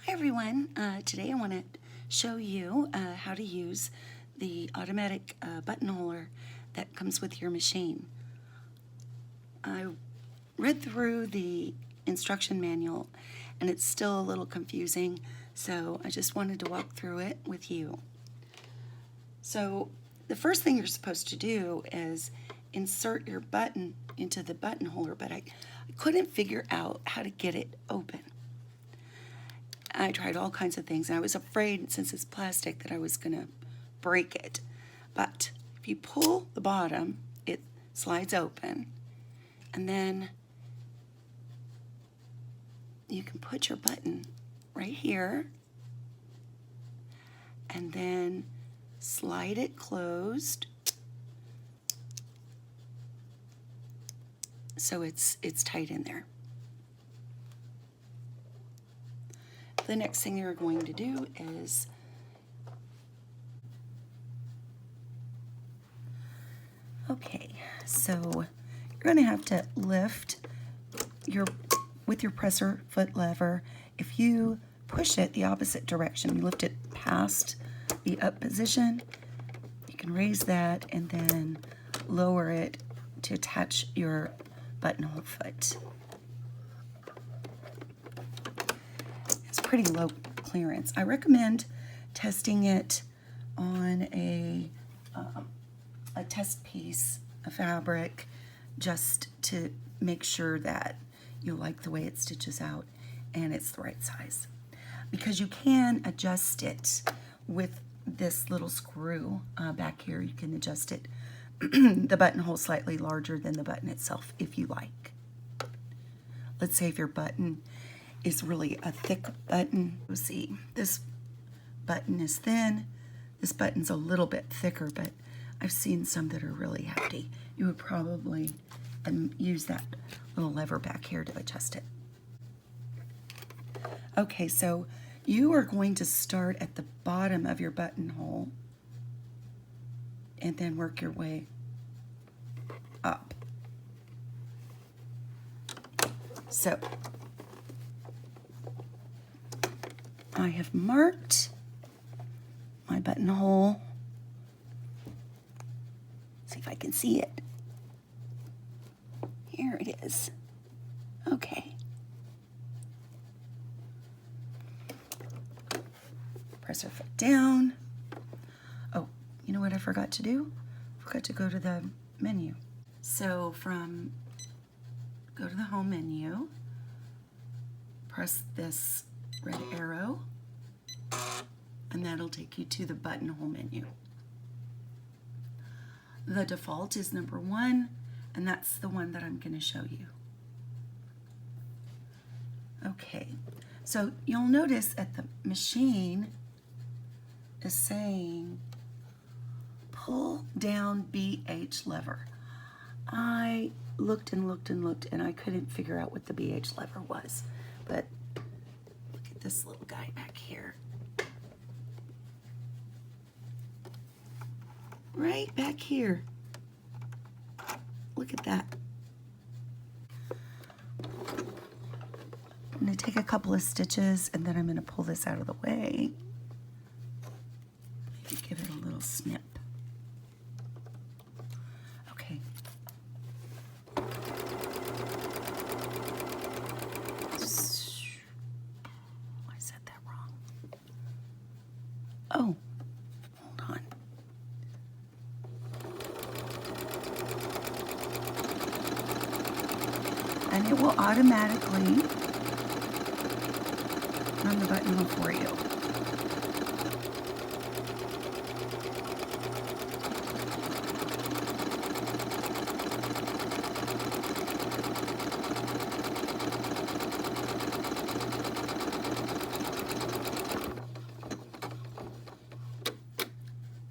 Hi everyone, today I want to show you how to use the automatic buttonholer that comes with your machine. I read through the instruction manual and it's still a little confusing, so I just wanted to walk through it with you. So the first thing you're supposed to do is insert your button into the buttonholer, but I couldn't figure out how to get it open. I tried all kinds of things, and I was afraid, since it's plastic, that I was going to break it. But if you pull the bottom, it slides open, and then you can put your button right here, and then slide it closed so it's tight in there. The next thing you're going to do is so you're going to have to lift with your presser foot lever. If you push it the opposite direction, you lift it past the up position, you can raise that and then lower it to attach your buttonhole foot. Pretty low clearance. I recommend testing it on a test piece of fabric just to make sure that you like the way it stitches out and it's the right size, because you can adjust it with this little screw back here. You can adjust it the buttonhole slightly larger than the button itself if you like. Let's say if your button is really a thick button. You'll see this button is thin, this button's a little bit thicker, but I've seen some that are really hefty. You would probably use that little lever back here to adjust it. Okay, so you are going to start at the bottom of your buttonhole and then work your way up. So I have marked my buttonhole. See if I can see it. Here it is. Okay. Press our foot down. Oh, you know what I forgot to do? I forgot to go to the menu. So go to the home menu, press this red arrow, and that'll take you to the buttonhole menu. The default is number 1, and that's the one that I'm going to show you. Okay, so you'll notice that the machine is saying pull down BH lever. I looked and looked and looked, and I couldn't figure out what the BH lever was, but this little guy back here. Right back here. Look at that. I'm going to take a couple of stitches and then I'm going to pull this out of the way. Maybe give it a little snip. Okay. Oh, hold on. And it will automatically run the buttonhole for you.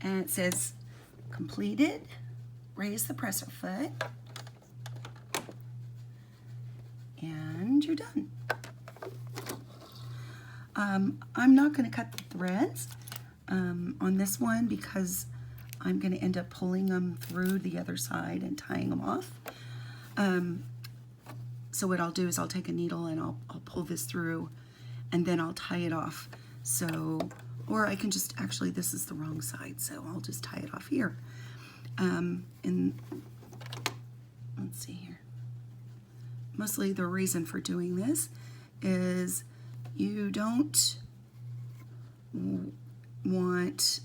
And it says completed. Raise the presser foot. And you're done. I'm not going to cut the threads on this one because I'm going to end up pulling them through the other side and tying them off. So what I'll do is I'll take a needle and I'll pull this through and then I'll tie it off. So, or I can just, actually this is the wrong side, so I'll just tie it off here. And let's see here. Mostly the reason for doing this is you don't want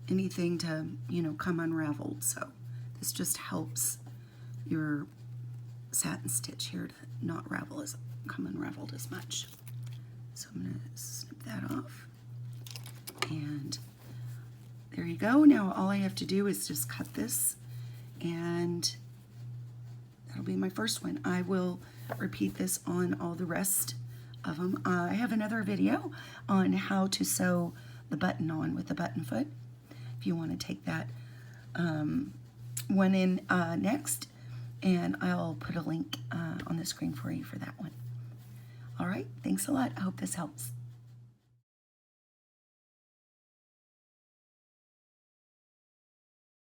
anything to, you know, come unraveled. So this just helps your satin stitch here to not come unraveled as much. So I'm going to snip that off. And there you go. Now all I have to do is just cut this, and that'll be my first one. I will repeat this on all the rest of them. I have another video on how to sew the button on with the button foot, if you want to take that one in next, and I'll put a link on the screen for you for that one. All right, thanks a lot. I hope this helps.